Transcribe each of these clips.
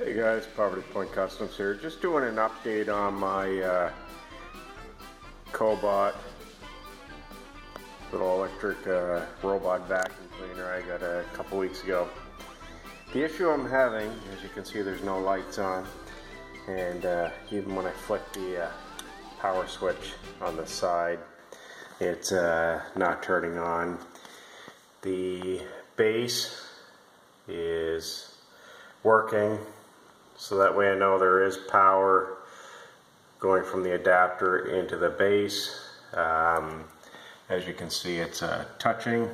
Hey guys, Poverty Point Customs here. Just doing an update on my KOBOT little electric robot vacuum cleaner I got a couple weeks ago. The issue I'm having, as you can see, there's no lights on, and even when I flick the power switch on the side, it's not turning on. The base is working, so that way I know there is power going from the adapter into the base. As you can see, it's touching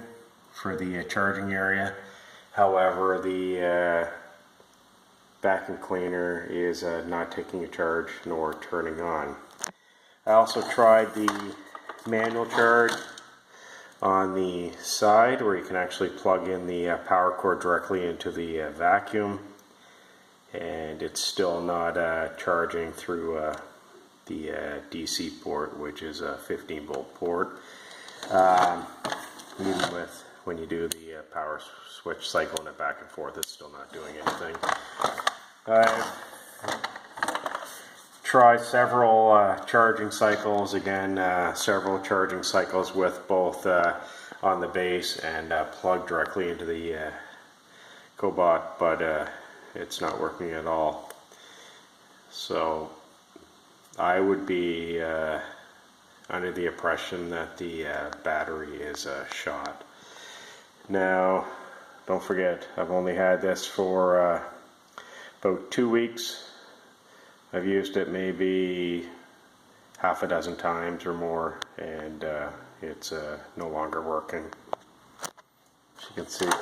for the charging area. However, the vacuum cleaner is not taking a charge nor turning on. I also tried the manual charge on the side, where you can actually plug in the power cord directly into the vacuum, and it's still not charging through the DC port, which is a 15-volt port. Even with when you do the power switch, cycling it back and forth, it's still not doing anything. I've tried several charging cycles, several charging cycles with both on the base and plugged directly into the KOBOT, but it's not working at all. So I would be under the impression that the battery is shot. Now, don't forget, I've only had this for about 2 weeks. I've used it maybe half a dozen times or more, and it's no longer working. As you can see, it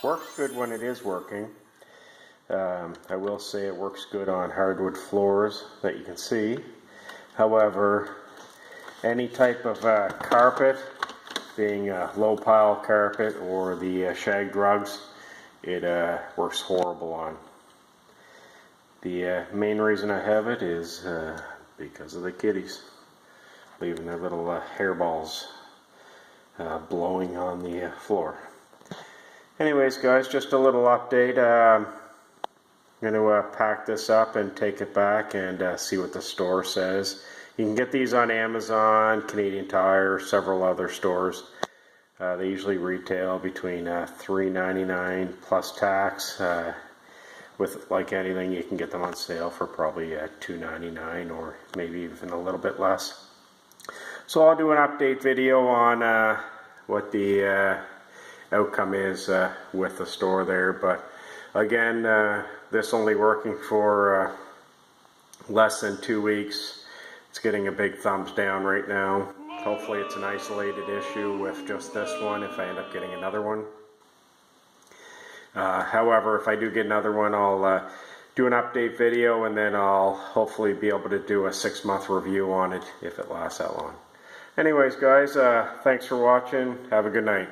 works good when it is working. I will say it works good on hardwood floors that you can see. However, any type of carpet, being a low pile carpet or the shag rugs, it works horrible on. The main reason I have it is because of the kitties, leaving their little hairballs blowing on the floor. Anyways guys, just a little update. I'm going to pack this up and take it back and see what the store says. You can get these on Amazon, Canadian Tire, several other stores. They usually retail between $3.99 plus tax. With like anything, you can get them on sale for probably $2.99 or maybe even a little bit less. So I'll do an update video on what the outcome is with the store there. But again, this only working for less than 2 weeks. It's getting a big thumbs down right now. Hopefully it's an isolated issue with just this one if I end up getting another one. However, if I do get another one, I'll do an update video, and then I'll hopefully be able to do a 6-month review on it if it lasts that long. Anyways guys, thanks for watching. Have a good night.